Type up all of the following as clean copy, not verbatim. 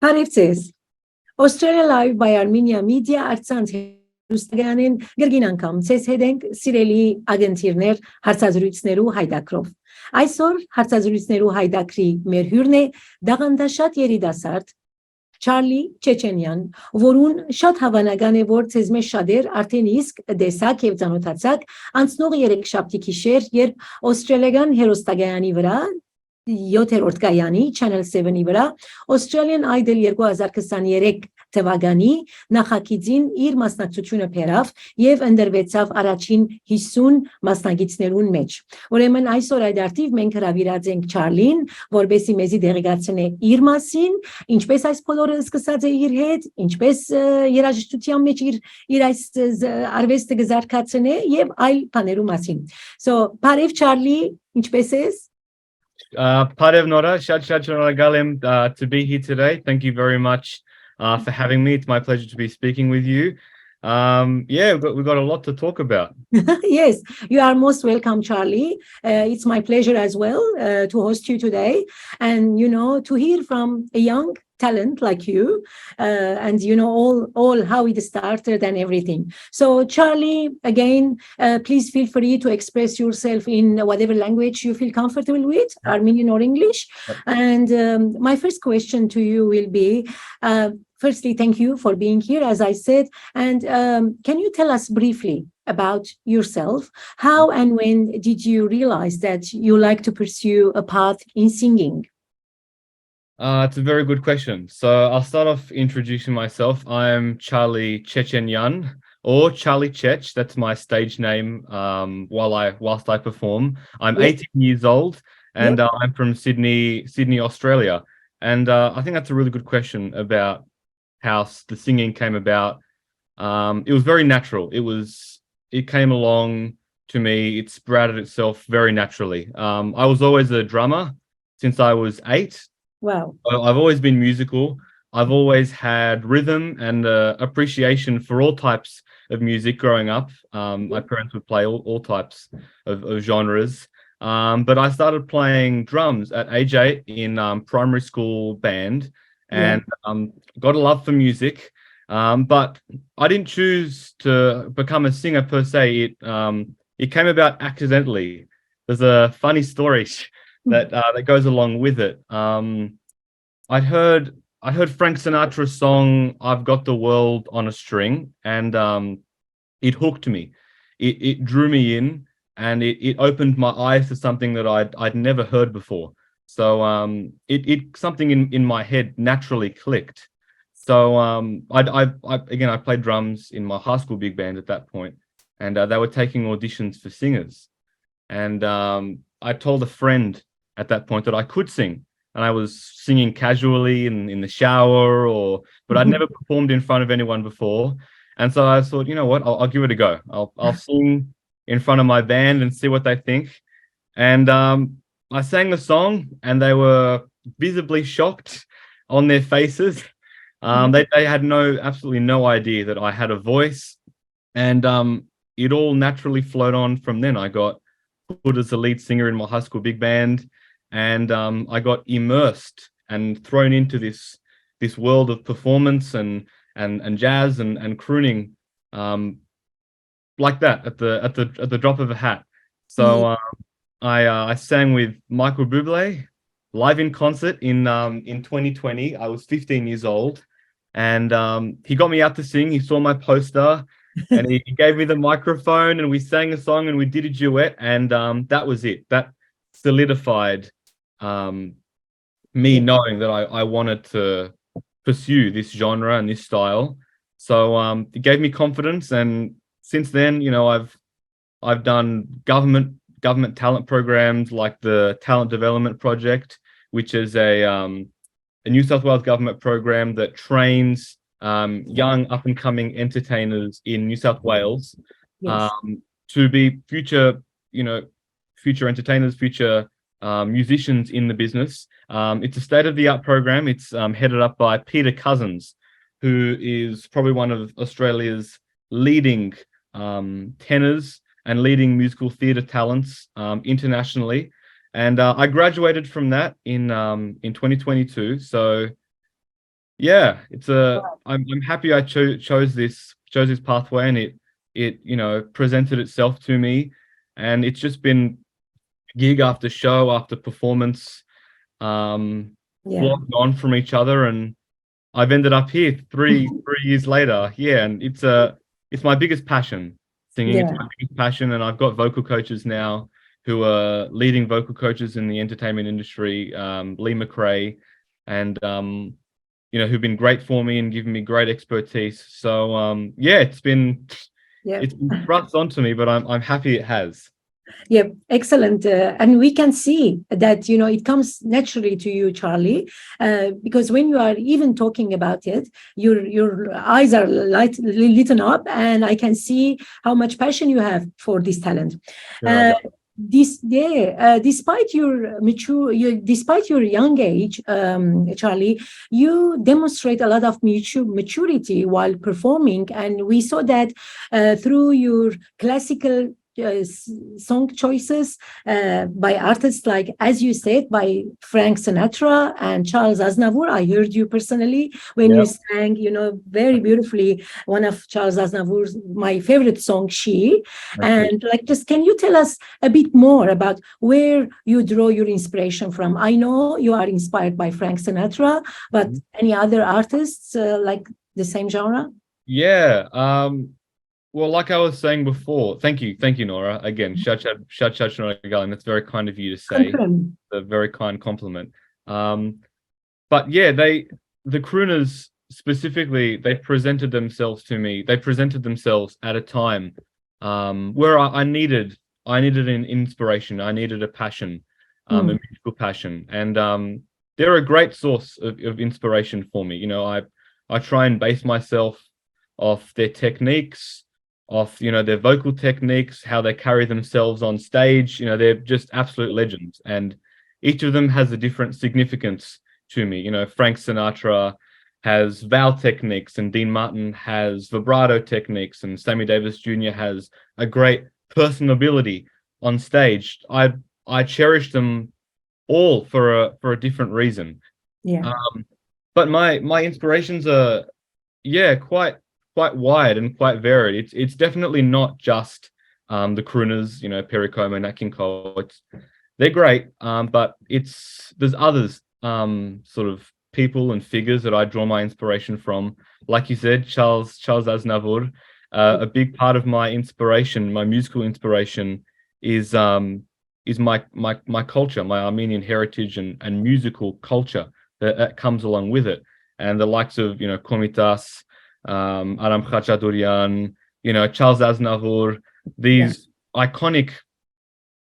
Հարևձեզ, Australia Live by Armenia Media arցանց հերոստագանեն գրգին անգամ ցես հետ ենք սիրելի ագենտիրներ հարցազրույցներու հայդակրով։ Այսօր հարցազրույցներու հայդակրի մեր հյուրն է դաղանդաշատ երիտասարդ Charlie Chechenyan, որուն շատ հավանական է, որ ցեզ մեզ շատեր արդեն իսկ դեսակ եւ ծանոթացակ անցնող երեքշաբթի գիշեր, երբ Australian հերոստագայանի վրա 7-րդ կայանի Channel 7-ի վրա Australian Idol 2023 թվականի նախագիծին իր մասնակցությունը բերավ եւ ընդրվեցավ առաջին 50 մասնակիցներուն մեջ։ Ուրեմն այսօր այդ արդիվ մենք հրավիրած ենք Չարլին, որբեսի մեզի դեղեկացնե իր մասին, ինչպես այս բոլորը սկսած է իր հետ, ինչպես երաժշտության մեջ իր այս արվեստը գզարկացնե եւ այլ բաներու մասին։ So, բարև Չարլի, ինչպես ես։ Parev Nora, Shad Galem to be here today. Thank you very much for having me. It's my pleasure to be speaking with you. We've got a lot to talk about. Yes, you are most welcome, Charlie. It's my pleasure as well to host you today and, to hear from a young talent like you and, all how it started and everything. So, Charlie, again, please feel free to express yourself in whatever language you feel comfortable with, Armenian or English. And my first question to you will be, firstly, thank you for being here, as I said. And can you tell us briefly about yourself? How and when did you realize that you like to pursue a path in singing? It's a very good question. So I'll start off introducing myself. I'm Charlie Chechenyan, or Charlie Chech. That's my stage name whilst I perform. I'm 18 years old, and I'm from Sydney, Australia. And I think that's a really good question about how the singing came about. It was very natural. It came along to me. It sprouted itself very naturally. I was always a drummer since I was 8. Wow. I've always been musical. I've always had rhythm and appreciation for all types of music growing up. My parents would play all types of genres. But I started playing drums at age 8 in primary school band and got a love for music. But I didn't choose to become a singer per se. It came about accidentally. There's a funny story that goes along with it. I'd heard Frank Sinatra's song "I've Got the World on a String," and it hooked me. It drew me in, and it opened my eyes to something that I'd never heard before. So it something in my head naturally clicked. So I played drums in my high school big band at that point, and they were taking auditions for singers, and I told a friend at that point that I could sing, and I was singing casually in the shower, but I'd never performed in front of anyone before, and so I thought, you know what, I'll give it a go. I'll sing in front of my band and see what they think, and I sang the song, and they were visibly shocked on their faces. They had absolutely no idea that I had a voice, and it all naturally flowed on from then. I got put as the lead singer in my high school big band, and I got immersed and thrown into this world of performance and jazz and crooning, like that at the drop of a hat. So I sang with Michael Bublé live in concert in 2020. I was 15 years old, and he got me out to sing. He saw my poster, and he gave me the microphone, and we sang a song, and we did a duet, and that was it. That solidified me knowing that I wanted to pursue this genre and this style. So it gave me confidence, and since then, I've done government talent programs like the Talent Development Project, which is a New South Wales government program that trains young up-and-coming entertainers in New South Wales to be future entertainers, future musicians in the business. It's a state-of-the-art program. It's headed up by Peter Cousins, who is probably one of Australia's leading tenors and leading musical theatre talents internationally. And I graduated from that in 2022. So Yeah, I'm happy I chose this pathway, and it presented itself to me, and it's just been gig after show after performance, Yeah, flogged on from each other, and I've ended up here three years later. Yeah, and it's my biggest passion. Singing, it's yeah. my biggest passion, and I've got vocal coaches now who are leading vocal coaches in the entertainment industry, Lee McRae, and who've been great for me and given me great expertise. So yeah, Yeah. it's been thrust onto me, but I'm happy it has. Yeah, excellent. And we can see that, it comes naturally to you, Charlie, because when you are even talking about it, your eyes are lit up, and I can see how much passion you have for this talent. Here I Uh, go. despite your young age, Charlie, you demonstrate a lot of maturity while performing, and we saw that through your classical song choices by artists like, as you said, by Frank Sinatra and Charles Aznavour. I heard you personally when you Yep. sang, very beautifully, one of Charles Aznavour's, my favorite song, She. Thank you. And like, just can you tell us a bit more about where you draw your inspiration from? I know you are inspired by Frank Sinatra, but any other artists like the same genre? Yeah. Well, like I was saying before, thank you, Nora. Again, shut, Nora. That's very kind of you to say. Confirm. A very kind compliment. But yeah, the crooners specifically, they presented themselves to me. They presented themselves at a time where I needed an inspiration. I needed a passion, a musical passion, and they're a great source of inspiration for me. I try and base myself off their techniques, off their vocal techniques, how they carry themselves on stage. They're just absolute legends, and each of them has a different significance to me. Frank Sinatra has vowel techniques, and Dean Martin has vibrato techniques, and Sammy Davis Jr. has a great personability on stage. I cherish them all for a different reason. Yeah. But my inspirations are, yeah, quite wide and quite varied. It's definitely not just the crooners, Perry Como, Nat King Cole. They're great, but there's others, sort of people and figures that I draw my inspiration from. Like you said, Charles Aznavour. A big part of my inspiration, my musical inspiration, is my culture, my Armenian heritage and musical culture that comes along with it, and the likes of Komitas, Aram Khachaturian, Charles Aznavour, these iconic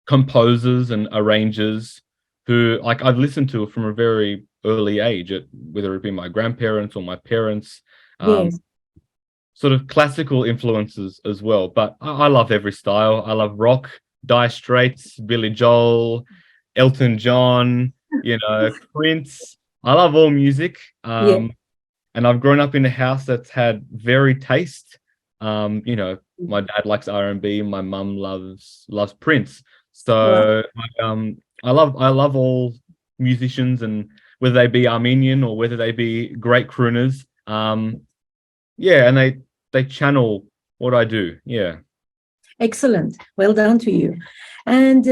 composers and arrangers who, like, I've listened to from a very early age, whether it be my grandparents or my parents, Yes. sort of classical influences as well. But I love every style. I love rock, Dire Straits, Billy Joel, Elton John, Prince. I love all music. Yeah. And I've grown up in a house that's had varied taste. My dad likes R&B, my mum loves Prince. Wow. So I love all musicians, and whether they be Armenian or whether they be great crooners. Yeah, and they channel what I do. Yeah. Excellent. Well done to you. And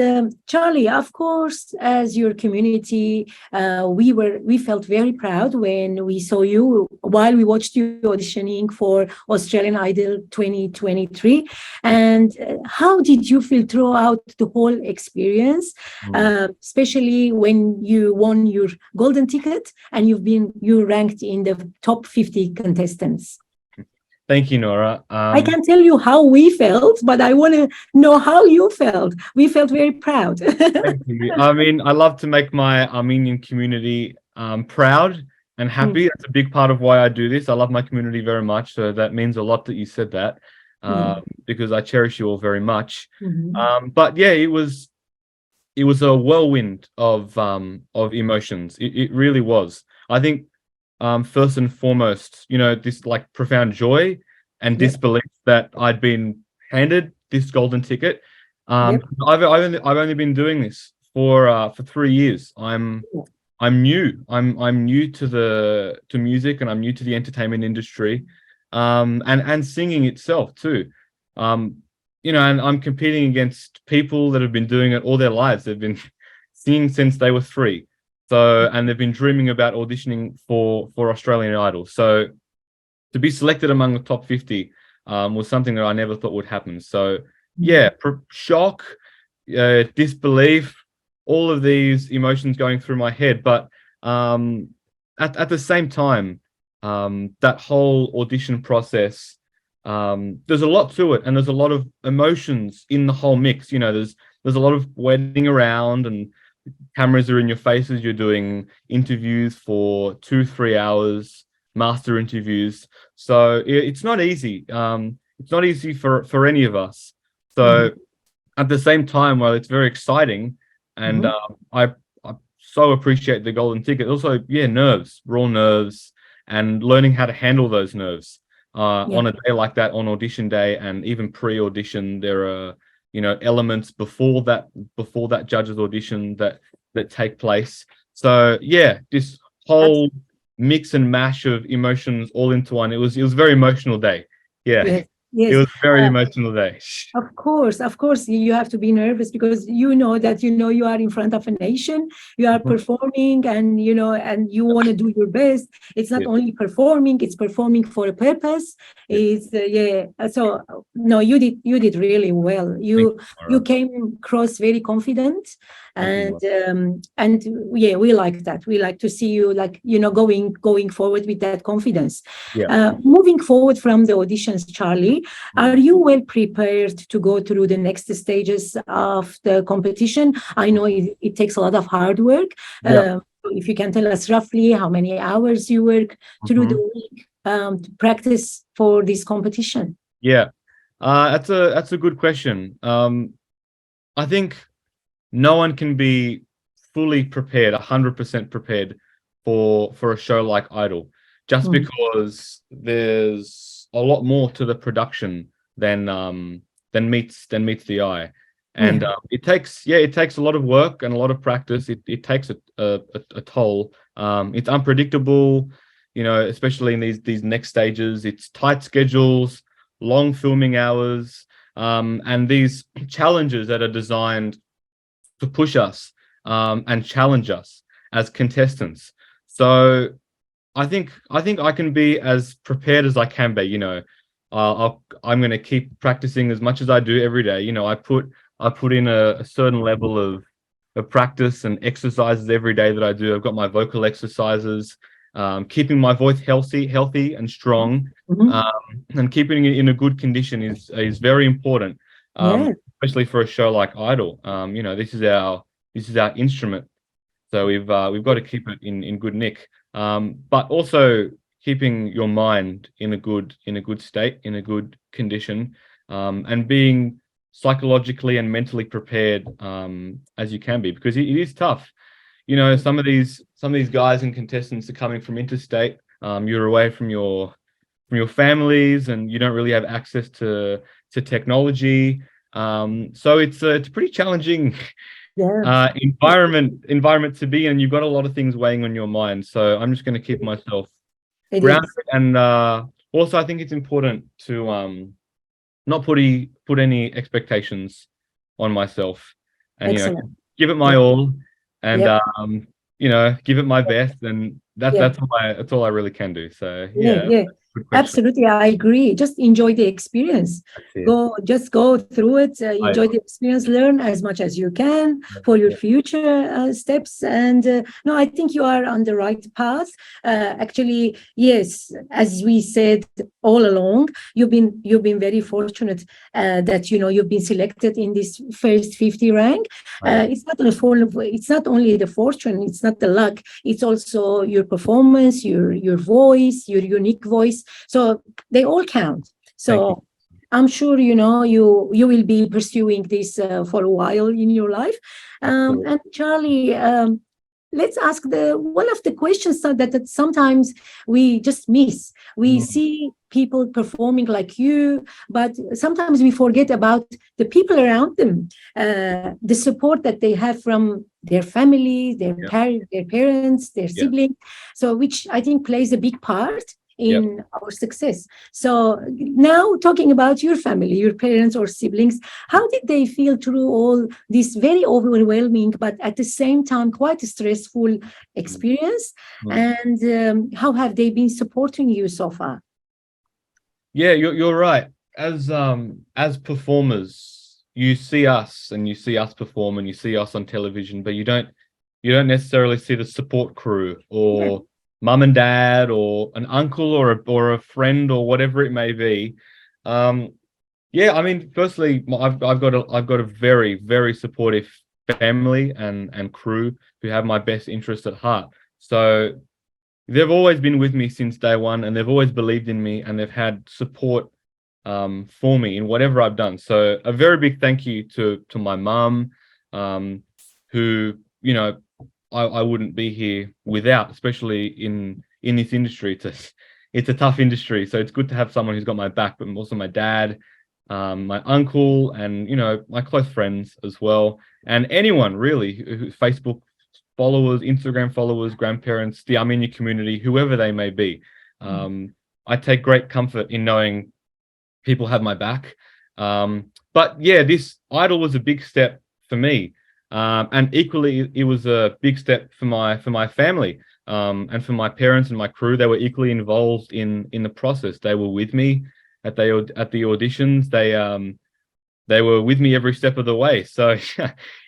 Charlie, of course, as your community, we felt very proud when we saw you while we watched you auditioning for Australian Idol 2023. And how did you feel throughout the whole experience, especially when you won your golden ticket and you ranked in the top 50 contestants? Thank you, Nora. I can tell you how we felt, but I want to know how you felt. We felt very proud. Thank you. I mean, I love to make my Armenian community proud and happy. That's a big part of why I do this. I love my community very much, so that means a lot that you said that, because I cherish you all very much. But yeah, it was a whirlwind of emotions. It really was. I think first and foremost, this like profound joy and disbelief that I'd been handed this golden ticket. I've only been doing this for 3 years. I'm I'm new. I'm new to music, and I'm new to the entertainment industry, and singing itself too. And I'm competing against people that have been doing it all their lives. They've been singing since they were 3. So, and they've been dreaming about auditioning for Australian Idol. So to be selected among the top 50 was something that I never thought would happen. So yeah, shock, disbelief, all of these emotions going through my head. But at the same time, that whole audition process, there's a lot to it, and there's a lot of emotions in the whole mix. There's a lot of waiting around, and cameras are in your faces. You're doing interviews for 2-3 hours, master interviews. So it's not easy. It's not easy for any of us. So at the same time, while it's very exciting, and I so appreciate the golden ticket. Also, nerves, raw nerves, and learning how to handle those nerves on a day like that, on audition day, and even pre-audition. There are elements before that judge's audition that take place. So yeah, this whole mix and mash of emotions all into one. It was a very emotional day. Yeah. Yes. It was a very emotional day. Of course, you have to be nervous because you know that you are in front of a nation, you are performing, and and you want to do your best. It's not only performing; it's performing for a purpose. It's So no, you did really well. You came across very confident, and we like that. We like to see you going forward with that confidence. Moving forward from the auditions, Charlie, are you well prepared to go through the next stages of the competition? I know it takes a lot of hard work. If you can tell us roughly how many hours you work through the week to practice for this competition. That's a good question. I think no one can be fully prepared, 100% prepared for a show like Idol, just because there's a lot more to the production than meets the eye, and it takes a lot of work and a lot of practice. It takes a toll. It's unpredictable, especially in these next stages. It's tight schedules, long filming hours, and these challenges that are designed to push us and challenge us as contestants. So I think I can be as prepared as I can be. I'm going to keep practicing as much as I do every day. I put in a certain level of practice and exercises every day that I do. I've got my vocal exercises, keeping my voice healthy and strong, and keeping it in a good condition is very important, especially for a show like Idol. This is our instrument, so we've got to keep it in good nick. But also keeping your mind in a good state, in a good condition, and being psychologically and mentally prepared as you can be, because it is tough. Some of these guys and contestants are coming from interstate. You're away from your families, and you don't really have access to technology. So it's a pretty challenging environment to be in. You've got a lot of things weighing on your mind. So I'm just going to keep myself grounded, and also I think it's important to not put any expectations on myself, and give it my all, and give it my best, and that's all I really can do. So absolutely, I agree. Just enjoy the experience. Go through it. Enjoy the experience. Learn as much as you can for your future steps. And no, I think you are on the right path. Actually, yes, as we said all along, you've been very fortunate that you've been selected in this first 50 rank. It's not only the fortune. It's not the luck. It's also your performance, your voice, your unique voice. So they all count. So I'm sure you will be pursuing this for a while in your life. And Charlie, let's ask one of the questions that sometimes we just miss. We see people performing like you, but sometimes we forget about the people around them, the support that they have from their family, Yep. their parents, their Yep. siblings. So, which I think plays a big part Yep. in our success. So, now talking about your family, your parents or siblings, how did they feel through all this very overwhelming, but at the same time quite stressful experience? Mm. And how have they been supporting you so far? Yeah, you're right. As performers, you see us perform and you see us on television, but you don't necessarily see the support crew or mum and dad or an uncle or a friend or whatever it may be. Yeah, I mean, firstly, I've got a very, very supportive family and crew who have my best interest at heart. So they've always been with me since day one, and they've always believed in me, and they've had support for me in whatever I've done. So a very big thank you to my mum, who, you know, I wouldn't be here without, especially in this industry. It's a tough industry, so it's good to have someone who's got my back, but also my dad, my uncle, and, you know, my close friends as well, and anyone really who Facebook followers, Instagram followers, grandparents, the Armenia community, whoever they may be. I take great comfort in knowing people have my back. But yeah, this Idol was a big step for me, and equally, it was a big step for my family, and for my parents and my crew. They were equally involved in the process. They were with me at the auditions. They were with me every step of the way. So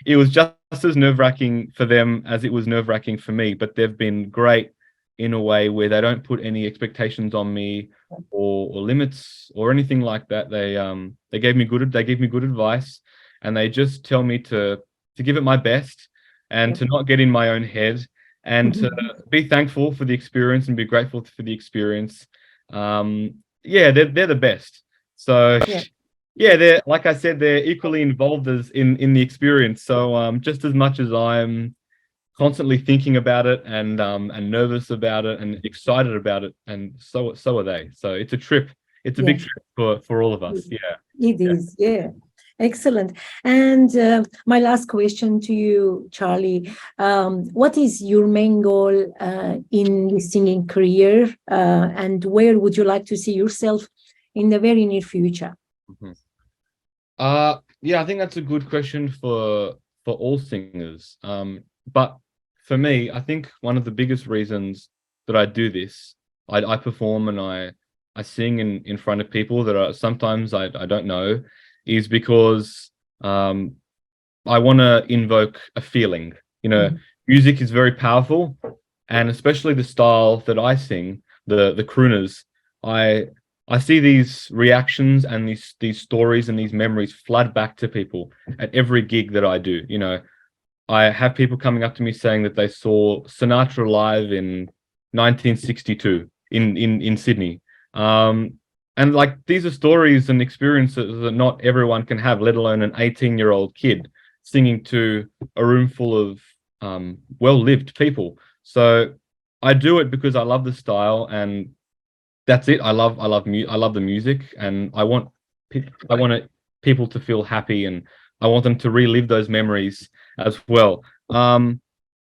it was just as nerve-wracking for them as it was nerve-wracking for me. But they've been great in a way where they don't put any expectations on me or limits or anything like that. They gave me good advice, and they just tell me to give it my best and to not get in my own head, and to be thankful for the experience and be grateful for the experience. Yeah, they're the best. So yeah, they're, like I said, they're equally involved as in the experience. So just as much as I'm constantly thinking about it and nervous about it and excited about it, and so are they. So it's a trip. It's a big trip for all of us. Yeah. It is, yeah. Excellent. And my last question to you, Charlie, what is your main goal in the singing career, and where would you like to see yourself in the very near future? Yeah, I think that's a good question for all singers. But for me, I think one of the biggest reasons that I do this, I perform and I sing in front of people that are sometimes I don't know, is because I want to invoke a feeling. You know, music is very powerful, and especially the style that I sing, the crooners. I see these reactions and these stories and these memories flood back to people at every gig that I do. You know, I have people coming up to me saying that they saw Sinatra live in 1962 in Sydney. And like, these are stories and experiences that not everyone can have, let alone an 18-year-old kid singing to a room full of well-lived people. So I do it because I love the style, and that's it. I love the music, and I want people to feel happy, and I want them to relive those memories as well. But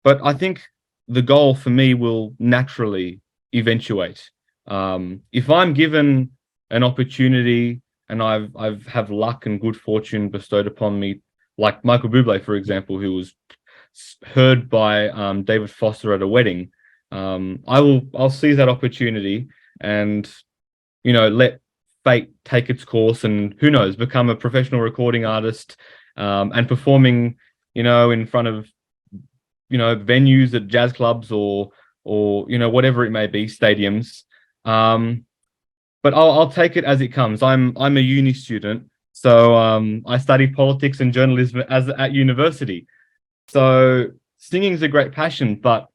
I think the goal for me will naturally eventuate. If I'm given an opportunity and I've have luck and good fortune bestowed upon me, like Michael Bublé, for example, who was heard by David Foster at a wedding, I'll seize that opportunity and, you know, let fate take its course, and who knows, become a professional recording artist, and performing, you know, in front of, you know, venues at jazz clubs or you know, whatever it may be, stadiums. But I'll take it as it comes. I'm a uni student, so I study politics and journalism at university. So singing is a great passion, but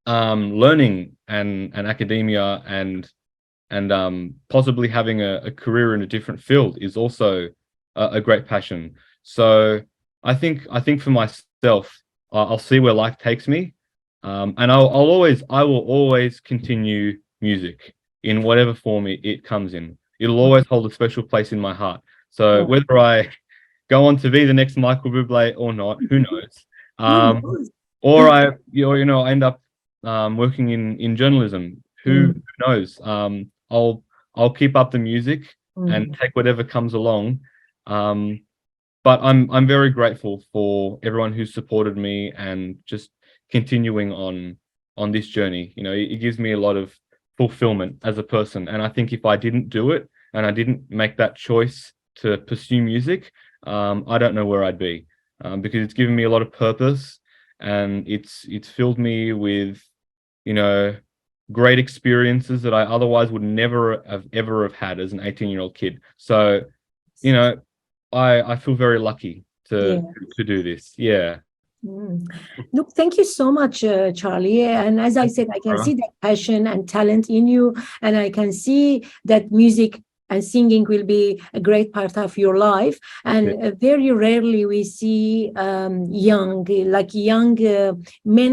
learning and academia and possibly having a career in a different field is also a great passion. So I think for myself, I'll see where life takes me, and I will always continue music in whatever form it comes in. It'll always hold a special place in my heart. So whether I go on to be the next Michael Bublé or not, who knows? Or I end up working in journalism. Who knows? I'll keep up the music and take whatever comes along. But I'm very grateful for everyone who supported me and just continuing on this journey. It gives me a lot of fulfillment as a person. And I think if I didn't do it and I didn't make that choice to pursue music, I don't know where I'd be, because it's given me a lot of purpose, and it's filled me with, great experiences that I otherwise would never have ever had as an 18-year-old kid. So, I feel very lucky to do this. Yeah. Look, thank you so much, Charlie. And as I said, I can see that passion and talent in you, and I can see that music and singing will be a great part of your life. And very rarely we see young men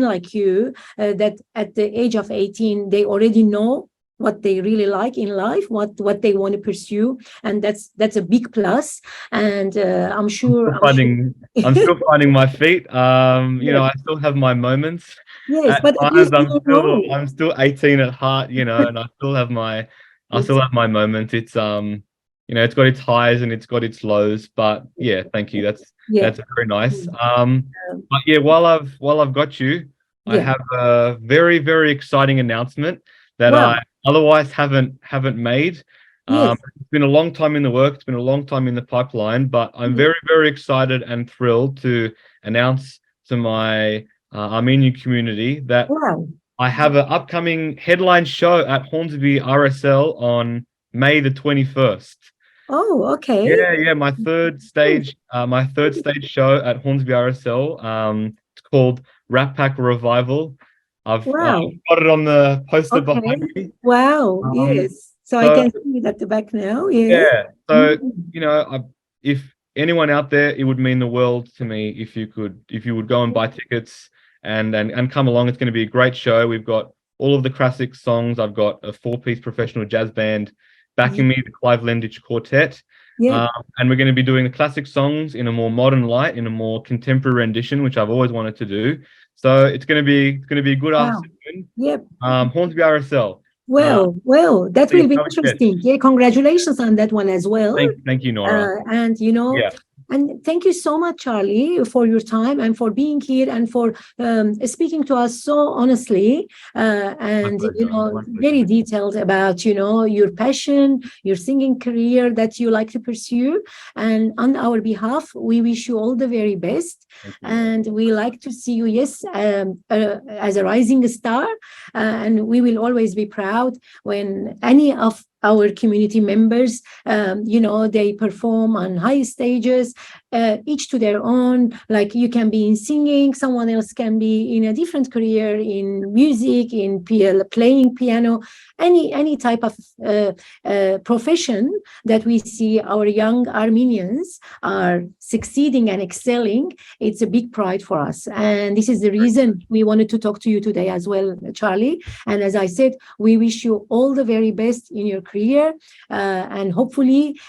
like you that at the age of 18, they already know what they really like in life, what they want to pursue, and that's a big plus. And I'm sure I'm still finding my feet. I still have my moments. Yes, at but times I'm still 18 at heart, and I still have my moments. It's it's got its highs and it's got its lows, but yeah, thank you. That's very nice. But yeah, while I've got you, I have a very, very exciting announcement that I otherwise haven't made. It's been a long time in the work. It's been a long time in the pipeline, but I'm very, very excited and thrilled to announce to my Armenian community that I have an upcoming headline show at Hornsby RSL on May the 21st. Oh, okay. Yeah, my third stage show at Hornsby RSL. It's called Rat Pack Revival. I've got it on the poster behind me. Wow, yes. So I can see it at the back now. Yeah. So, if anyone out there, it would mean the world to me if you would go and buy tickets and come along. It's going to be a great show. We've got all of the classic songs. I've got a 4-piece professional jazz band backing me, the Clive Lendich Quartet. And we're going to be doing the classic songs in a more modern light, in a more contemporary rendition, which I've always wanted to do. So it's going to be a good afternoon. Hornsby RSL. Well, that will be interesting. Yeah, congratulations on that one as well. Thank you, Nora. And thank you so much, Charlie, for your time and for being here and for speaking to us so honestly and very detailed about your passion, your singing career that you like to pursue. And on our behalf, we wish you all the very best. And we like to see you, as a rising star. And we will always be proud when any of our community members, they perform on high stages, each to their own. Like you can be in singing, someone else can be in a different career in music, in playing piano, any type of profession that we see our young Armenians are succeeding and excelling. It's a big pride for us. And this is the reason we wanted to talk to you today as well, Charlie. And as I said, we wish you all the very best in your career. And hopefully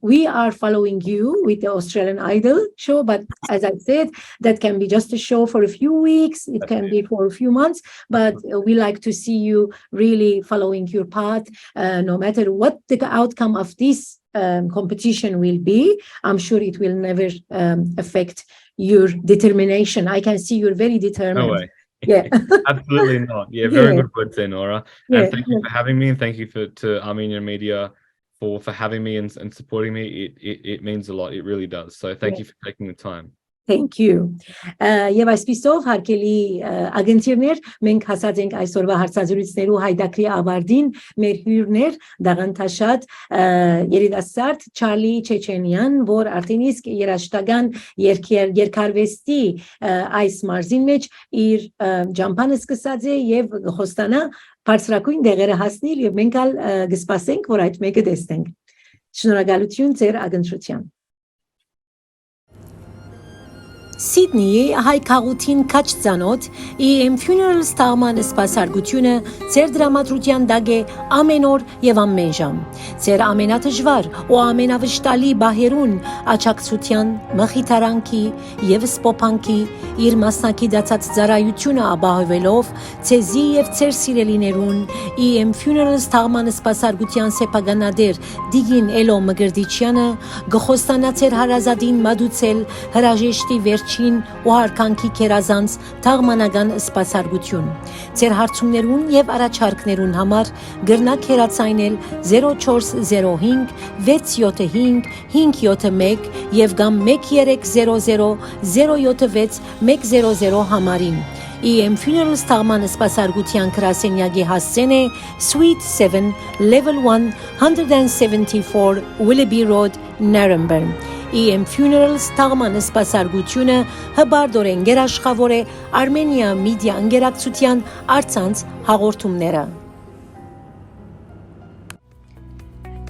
we are following you with the Australian Idol show. But as I said, that can be just a show for a few weeks. It can be for a few months. But we like to see you really following your path, no matter what the outcome of this competition will be. I'm sure it will never affect your determination. I can see you're very determined. No way. Yeah, absolutely not. Yeah, very good words there, Nora. And thank you for having me, and thank you to Armenian media for having me and supporting me. It means a lot. It really does. So thank you for taking the time. Thank you. Եվ այսպիսով հարկելի ագենտիրներ, մենք հասած ենք այսօրվա հարցազրույցներու հայդակրի ավարտին, մեր հյուրներ դաղանթաշատ երիտասարդ Չարլի Չեչենյան, որ արդեն իսկ երաժշտական երկարվեստի այս մարզին մեջ իր ջամփանը սկսած է եւ խոստանա բարձրակույն դեղերը հասնել, եւ մենք ալ կսպասենք, որ այդ մեկը տեսնենք։ Շնորհակալություն ձեր ագնչության։ Սիդնեի հայ քաղաքին քաչ ծանոթ EM Funerals տաղման սպասարկությունը ձեր դրամատրության դագ է ամեն օր եւ ամեն ժամ ձեր ամենադժվար ու ամենավշտալի բահերուն աճակցության մխիթարանքի եւ սպոփանքի իր մասնակի դացած ծառայությունը ապահովելով ցեզի եւ ձեր սիրելիներուն EM Funerals տաղման սպասարկության սեփականադեր Դիգին Էլո Մգրդիչյանը գխոստանա ձեր հարազատին մատուցել հրաժեշտի վերջին ու հարկանքի կերազանց թաղմանական սպասարկություն։ Ձեր հարցումներուն եւ առաջարկներուն համար գրնակ հեռացայնել 0405 675 571 եւ կամ 1300 076 100 համարին։ EM Funerals տաղման սպասարկության գրասենյակի հասցեն է Suite 7 Level 1 174 Willoughby Road, Naremburn։ EM Funerals տաղման սպասարկությունը հբարդորեն գերաշխավոր է Armenia Media ընկերակցության առցանց հաղորդումները։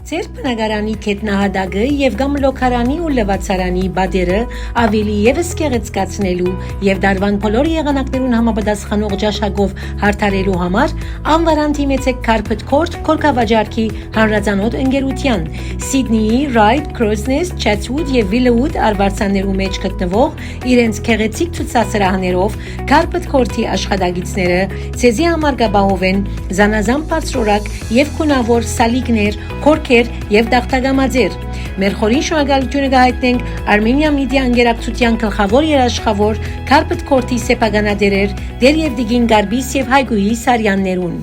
Ձեր բնակարանի կետնահատակը եւ կամ լոքարանի ու լվացարանի բادرը ավելի եւս կեղեցկացնելու եւ դարվան բոլոր եղանակներուն համապատասխանող ճաշակով հարթարելու համար անվարան դիմեցեք Carpet Court Կորկավաճառքի հանրազանոթ ընկերության Սիդնեի Ryde, Crows-Nest, Chatswood եւ Willowwood արվարձաններու մեջ գտնվող իրենց քեղեցիկ ցուցասրահներով Carpet Court-ի աշխատակիցները ցեզի համար կապահովեն զանազան բարձրորակ եւ գունավոր սալիկներ, քորքեր եւ դաղթագամաձեր։ Մեր խորին շնորհակալությունը կհայտնենք Armenia Media ընկերակցության գլխավոր երաշխավոր Carpet Court-ի սեփականադերեր Դեր եւ Դիգին Գարբիս եւ Հայգուհի Սարյաններուն։